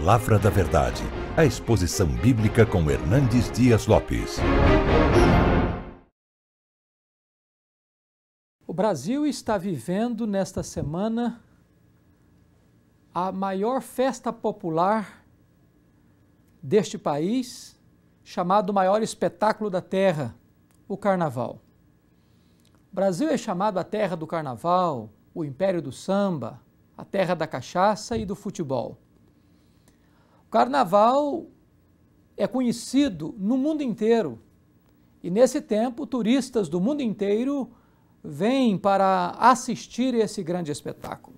Palavra da Verdade, a exposição bíblica com Hernandes Dias Lopes. O Brasil está vivendo nesta semana a maior festa popular deste país, chamado maior espetáculo da terra, o Carnaval. O Brasil é chamado a terra do Carnaval, o império do samba, a terra da cachaça e do futebol. O Carnaval é conhecido no mundo inteiro e, nesse tempo, turistas do mundo inteiro vêm para assistir esse grande espetáculo.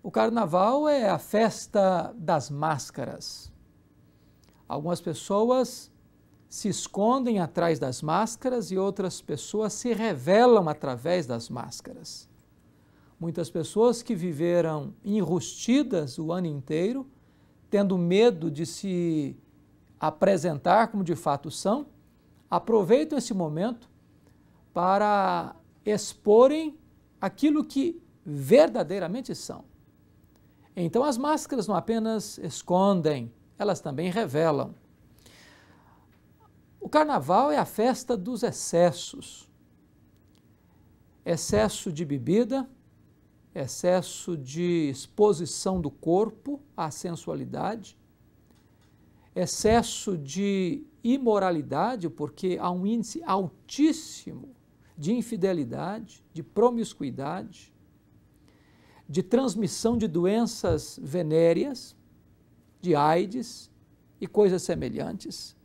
O Carnaval é a festa das máscaras. Algumas pessoas se escondem atrás das máscaras e outras pessoas se revelam através das máscaras. Muitas pessoas que viveram enrustidas o ano inteiro, tendo medo de se apresentar como de fato são, aproveitam esse momento para exporem aquilo que verdadeiramente são. Então as máscaras não apenas escondem, elas também revelam. O Carnaval é a festa dos excessos. Excesso de bebida, excesso de exposição do corpo à sensualidade, excesso de imoralidade, porque há um índice altíssimo de infidelidade, de promiscuidade, de transmissão de doenças venéreas, de AIDS e coisas semelhantes.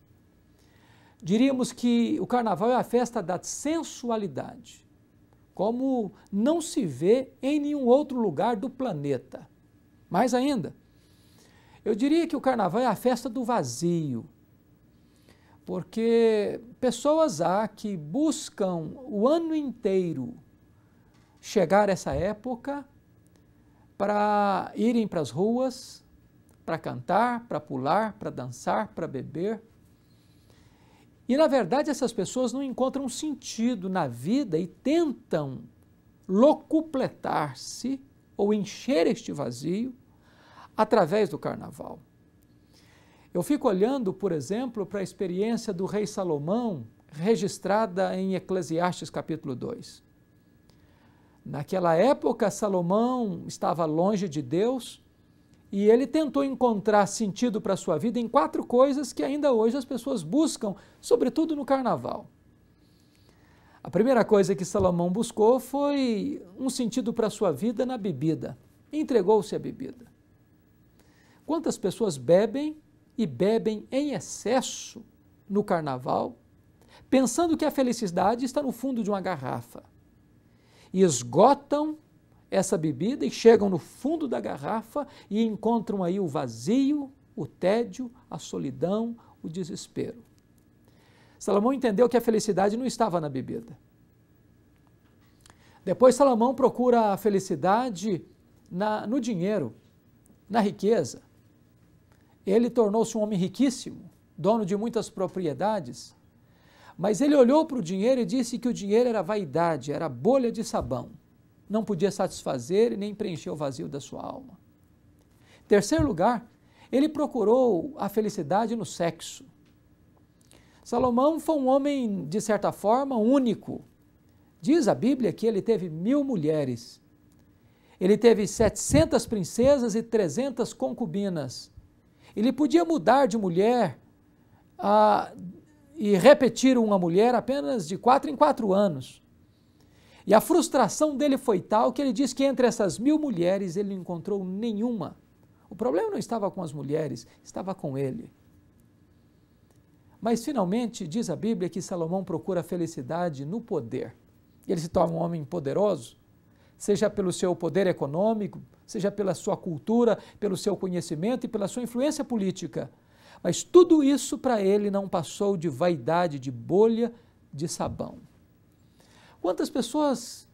Diríamos que o Carnaval é a festa da sensualidade, como não se vê em nenhum outro lugar do planeta. Mais ainda, eu diria que o Carnaval é a festa do vazio, porque pessoas há que buscam o ano inteiro chegar a essa época para irem para as ruas, para cantar, para pular, para dançar, para beber. E, na verdade, essas pessoas não encontram sentido na vida e tentam locupletar-se ou encher este vazio através do Carnaval. Eu fico olhando, por exemplo, para a experiência do rei Salomão, registrada em Eclesiastes capítulo 2. Naquela época, Salomão estava longe de Deus e ele tentou encontrar sentido para a sua vida em 4 coisas que ainda hoje as pessoas buscam, sobretudo no Carnaval. A primeira coisa que Salomão buscou foi um sentido para a sua vida na bebida. Entregou-se à bebida. Quantas pessoas bebem e bebem em excesso no Carnaval, pensando que a felicidade está no fundo de uma garrafa. E esgotam essa bebida e chegam no fundo da garrafa e encontram aí o vazio, o tédio, a solidão, o desespero. Salomão entendeu que a felicidade não estava na bebida. Depois Salomão procura a felicidade no dinheiro, na riqueza. Ele tornou-se um homem riquíssimo, dono de muitas propriedades, mas ele olhou para o dinheiro e disse que o dinheiro era vaidade, era bolha de sabão. Não podia satisfazer e nem preencher o vazio da sua alma. Em terceiro lugar, ele procurou a felicidade no sexo. Salomão foi um homem, de certa forma, único. Diz a Bíblia que ele teve 1000 mulheres. Ele teve 700 princesas e 300 concubinas. Ele podia mudar de mulher e repetir uma mulher apenas de 4 em 4 anos. E a frustração dele foi tal que ele diz que entre essas 1000 mulheres ele não encontrou nenhuma. O problema não estava com as mulheres, estava com ele. Mas finalmente diz a Bíblia que Salomão procura a felicidade no poder. Ele se torna um homem poderoso, seja pelo seu poder econômico, seja pela sua cultura, pelo seu conhecimento e pela sua influência política. Mas tudo isso para ele não passou de vaidade, de bolha de sabão. Quantas pessoas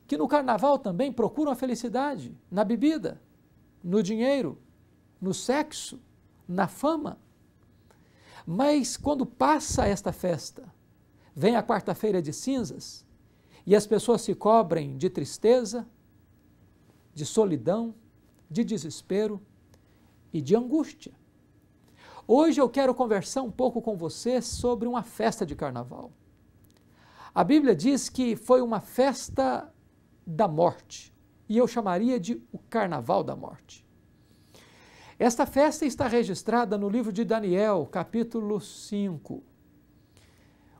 que no Carnaval também procuram a felicidade na bebida, no dinheiro, no sexo, na fama. Mas quando passa esta festa, vem a quarta-feira de cinzas e as pessoas se cobrem de tristeza, de solidão, de desespero e de angústia. Hoje eu quero conversar um pouco com você sobre uma festa de carnaval. A Bíblia diz que foi uma festa da morte, e eu chamaria de o Carnaval da Morte. Esta festa está registrada no livro de Daniel, capítulo 5.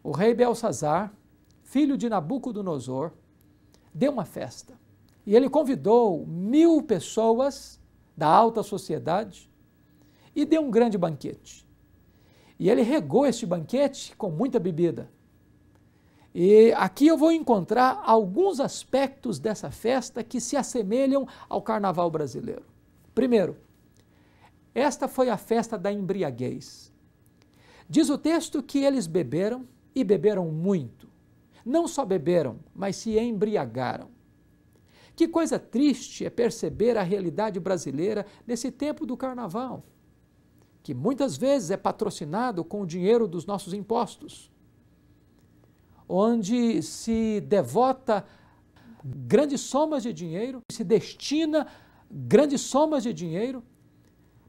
O rei Belsazar, filho de Nabucodonosor, deu uma festa. E ele convidou 1000 pessoas da alta sociedade e deu um grande banquete. E ele regou este banquete com muita bebida. E aqui eu vou encontrar alguns aspectos dessa festa que se assemelham ao carnaval brasileiro. Primeiro, esta foi a festa da embriaguez. Diz o texto que eles beberam e beberam muito. Não só beberam, mas se embriagaram. Que coisa triste é perceber a realidade brasileira nesse tempo do carnaval, que muitas vezes é patrocinado com o dinheiro dos nossos impostos, onde se devota grandes somas de dinheiro, se destina grandes somas de dinheiro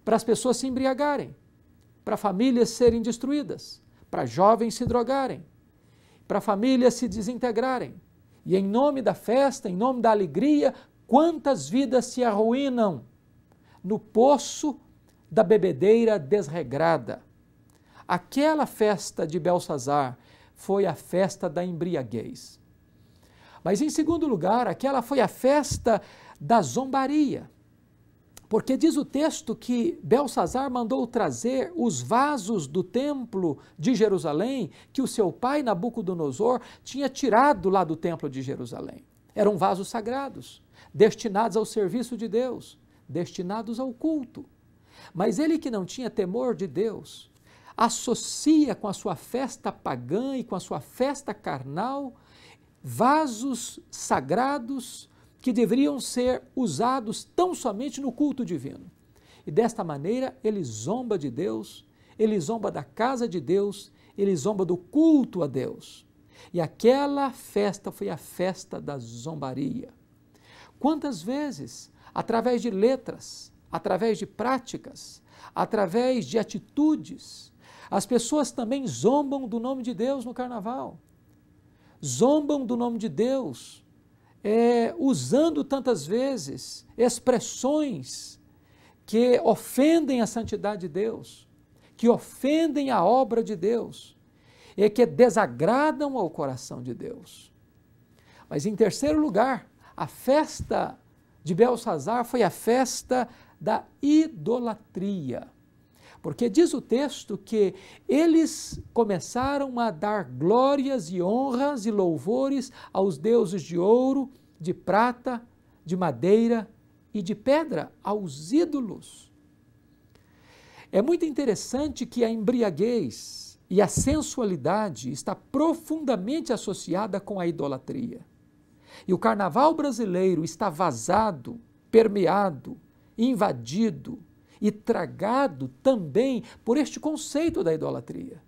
para as pessoas se embriagarem, para famílias serem destruídas, para jovens se drogarem, para famílias se desintegrarem. E em nome da festa, em nome da alegria, quantas vidas se arruinam no poço da bebedeira desregrada. Aquela festa de Belsazar foi a festa da embriaguez. Mas em segundo lugar, aquela foi a festa da zombaria. Porque diz o texto que Belsazar mandou trazer os vasos do templo de Jerusalém que o seu pai Nabucodonosor tinha tirado lá do templo de Jerusalém. Eram vasos sagrados, destinados ao serviço de Deus, destinados ao culto. Mas ele, que não tinha temor de Deus, associa com a sua festa pagã e com a sua festa carnal vasos sagrados que deveriam ser usados tão somente no culto divino. E desta maneira ele zomba de Deus, ele zomba da casa de Deus, ele zomba do culto a Deus. E aquela festa foi a festa da zombaria. Quantas vezes, através de letras, através de práticas, através de atitudes, as pessoas também zombam do nome de Deus no carnaval. Zombam do nome de Deus, usando tantas vezes expressões que ofendem a santidade de Deus, que ofendem a obra de Deus e que desagradam ao coração de Deus. Mas em terceiro lugar, a festa de Belsazar foi a festa da idolatria. Porque diz o texto que eles começaram a dar glórias e honras e louvores aos deuses de ouro, de prata, de madeira e de pedra, aos ídolos. É muito interessante que a embriaguez e a sensualidade está profundamente associada com a idolatria. E o carnaval brasileiro está vazado, permeado, invadido e tragado também por este conceito da idolatria.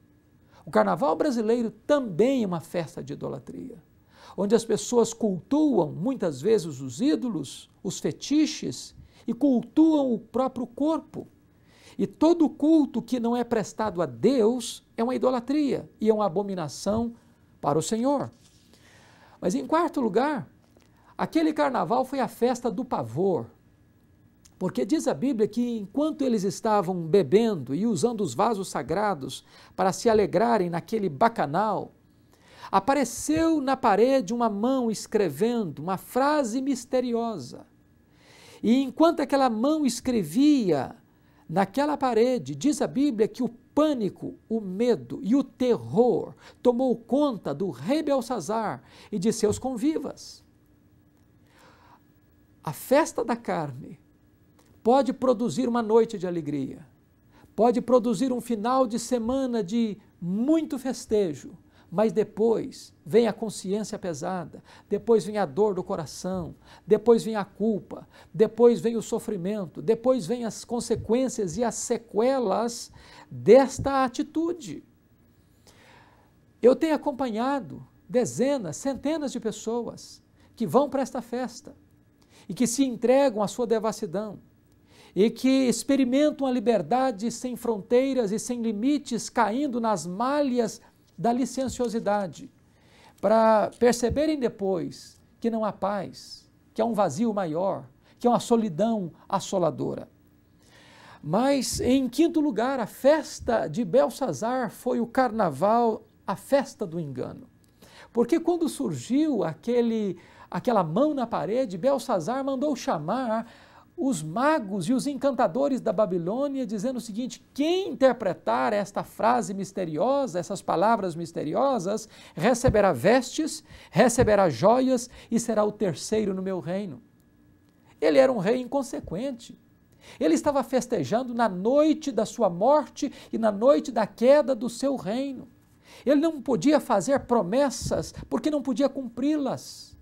O carnaval brasileiro também é uma festa de idolatria, onde as pessoas cultuam muitas vezes os ídolos, os fetiches e cultuam o próprio corpo. E todo culto que não é prestado a Deus é uma idolatria e é uma abominação para o Senhor. Mas em quarto lugar, aquele carnaval foi a festa do pavor. Porque diz a Bíblia que enquanto eles estavam bebendo e usando os vasos sagrados para se alegrarem naquele bacanal, apareceu na parede uma mão escrevendo uma frase misteriosa. E enquanto aquela mão escrevia naquela parede, diz a Bíblia que o pânico, o medo e o terror tomou conta do rei Belsazar e de seus convivas. A festa da carne pode produzir uma noite de alegria, pode produzir um final de semana de muito festejo, mas depois vem a consciência pesada, depois vem a dor do coração, depois vem a culpa, depois vem o sofrimento, depois vem as consequências e as sequelas desta atitude. Eu tenho acompanhado dezenas, centenas de pessoas que vão para esta festa e que se entregam à sua devassidão, e que experimentam a liberdade sem fronteiras e sem limites, caindo nas malhas da licenciosidade, para perceberem depois que não há paz, que há um vazio maior, que é uma solidão assoladora. Mas, em quinto lugar, a festa de Belsazar foi o carnaval, a festa do engano. Porque quando surgiu aquela mão na parede, Belsazar mandou chamar os magos e os encantadores da Babilônia, dizendo o seguinte: quem interpretar esta frase misteriosa, essas palavras misteriosas, receberá vestes, receberá joias e será o terceiro no meu reino. Ele era um rei inconsequente. Ele estava festejando na noite da sua morte e na noite da queda do seu reino. Ele não podia fazer promessas porque não podia cumpri-las.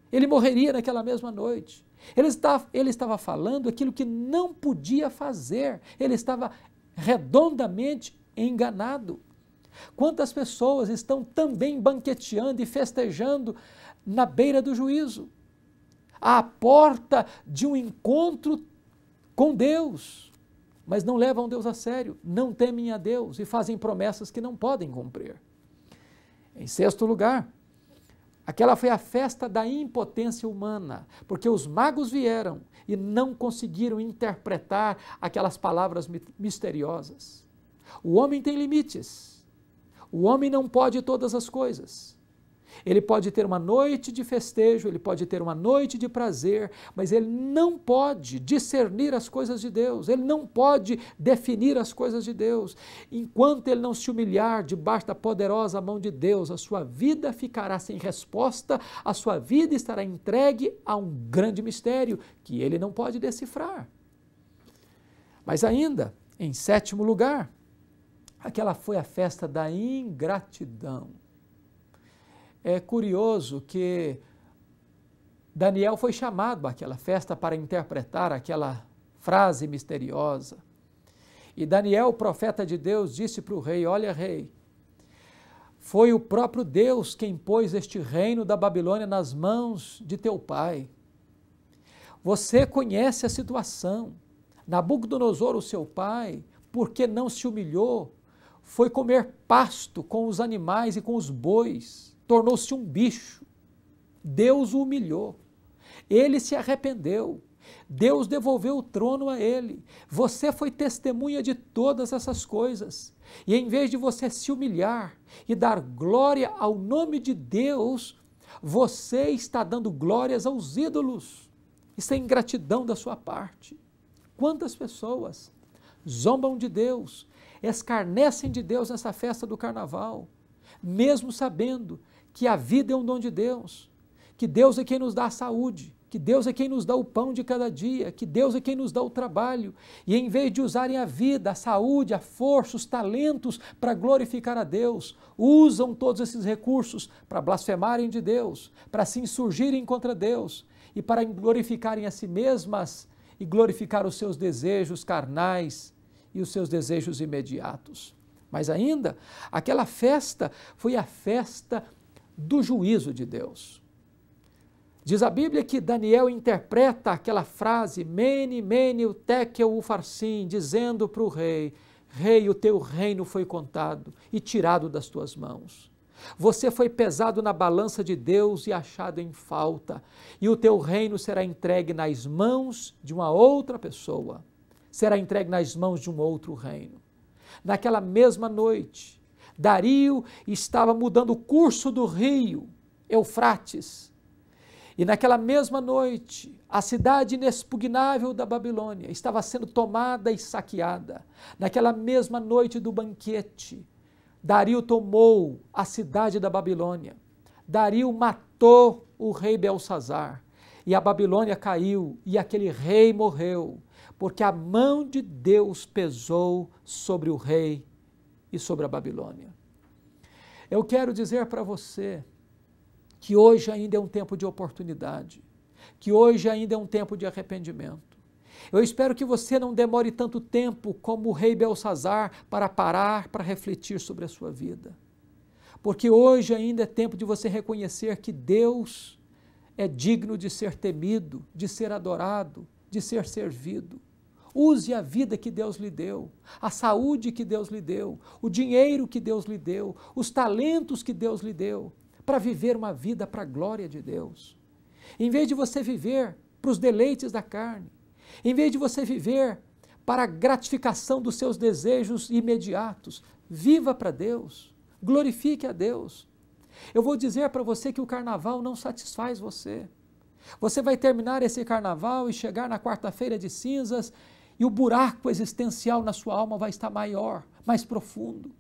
Ele morreria naquela mesma noite. Ele estava falando aquilo que não podia fazer. Ele estava redondamente enganado. Quantas pessoas estão também banqueteando e festejando na beira do juízo, à porta de um encontro com Deus, mas não levam Deus a sério, não temem a Deus e fazem promessas que não podem cumprir. Em sexto lugar, aquela foi a festa da impotência humana, porque os magos vieram e não conseguiram interpretar aquelas palavras misteriosas. O homem tem limites, o homem não pode todas as coisas. Ele pode ter uma noite de festejo, ele pode ter uma noite de prazer, mas ele não pode discernir as coisas de Deus, ele não pode definir as coisas de Deus. Enquanto ele não se humilhar debaixo da poderosa mão de Deus, a sua vida ficará sem resposta, a sua vida estará entregue a um grande mistério que ele não pode decifrar. Mas ainda, em sétimo lugar, aquela foi a festa da ingratidão. É curioso que Daniel foi chamado àquela festa para interpretar aquela frase misteriosa. E Daniel, profeta de Deus, disse para o rei: olha, rei, foi o próprio Deus quem pôs este reino da Babilônia nas mãos de teu pai. Você conhece a situação. Nabucodonosor, o seu pai, porque não se humilhou, foi comer pasto com os animais e com os bois. Tornou-se um bicho. Deus o humilhou. Ele se arrependeu. Deus devolveu o trono a ele. Você foi testemunha de todas essas coisas. E em vez de você se humilhar e dar glória ao nome de Deus, você está dando glórias aos ídolos. Isso é ingratidão da sua parte. Quantas pessoas zombam de Deus, escarnecem de Deus nessa festa do carnaval, mesmo sabendo que a vida é um dom de Deus, que Deus é quem nos dá a saúde, que Deus é quem nos dá o pão de cada dia, que Deus é quem nos dá o trabalho, e em vez de usarem a vida, a saúde, a força, os talentos para glorificar a Deus, usam todos esses recursos para blasfemarem de Deus, para se insurgirem contra Deus e para glorificarem a si mesmas e glorificar os seus desejos carnais e os seus desejos imediatos. Mas ainda, aquela festa foi a festa do juízo de Deus. Diz a Bíblia que Daniel interpreta aquela frase, Mene, Mene, Tekel, Ufarsim, dizendo para o rei, rei, o teu reino foi contado e tirado das tuas mãos. Você foi pesado na balança de Deus e achado em falta, e o teu reino será entregue nas mãos de uma outra pessoa, será entregue nas mãos de um outro reino. Naquela mesma noite, Dario estava mudando o curso do rio Eufrates. E naquela mesma noite, a cidade inexpugnável da Babilônia estava sendo tomada e saqueada. Naquela mesma noite do banquete, Dario tomou a cidade da Babilônia. Dario matou o rei Belsazar. E a Babilônia caiu e aquele rei morreu, porque a mão de Deus pesou sobre o rei e sobre a Babilônia. Eu quero dizer para você que hoje ainda é um tempo de oportunidade, que hoje ainda é um tempo de arrependimento. Eu espero que você não demore tanto tempo como o rei Belsazar para parar, para refletir sobre a sua vida. Porque hoje ainda é tempo de você reconhecer que Deus é digno de ser temido, de ser adorado, de ser servido. Use a vida que Deus lhe deu, a saúde que Deus lhe deu, o dinheiro que Deus lhe deu, os talentos que Deus lhe deu, para viver uma vida para a glória de Deus. Em vez de você viver para os deleites da carne, em vez de você viver para a gratificação dos seus desejos imediatos, viva para Deus, glorifique a Deus. Eu vou dizer para você que o carnaval não satisfaz você. Você vai terminar esse carnaval e chegar na quarta-feira de cinzas e o buraco existencial na sua alma vai estar maior, mais profundo.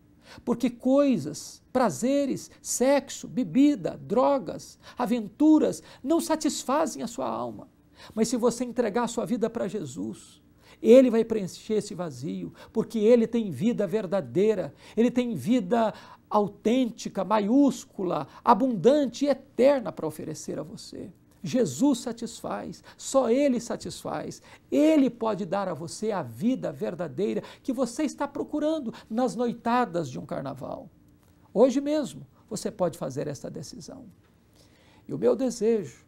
Porque coisas, prazeres, sexo, bebida, drogas, aventuras não satisfazem a sua alma. Mas se você entregar a sua vida para Jesus, Ele vai preencher esse vazio, porque Ele tem vida verdadeira, Ele tem vida autêntica, maiúscula, abundante e eterna para oferecer a você. Jesus satisfaz, só Ele satisfaz. Ele pode dar a você a vida verdadeira que você está procurando nas noitadas de um carnaval. Hoje mesmo você pode fazer esta decisão. E o meu desejo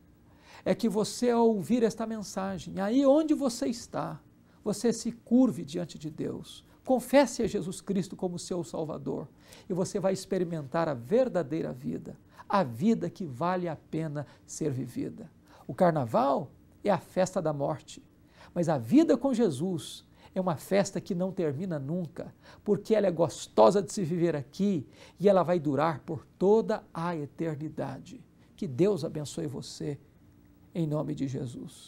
é que você, ao ouvir esta mensagem, aí onde você está, você se curve diante de Deus, confesse a Jesus Cristo como seu Salvador e você vai experimentar a verdadeira vida, a vida que vale a pena ser vivida. O carnaval é a festa da morte, mas a vida com Jesus é uma festa que não termina nunca, porque ela é gostosa de se viver aqui e ela vai durar por toda a eternidade. Que Deus abençoe você, em nome de Jesus.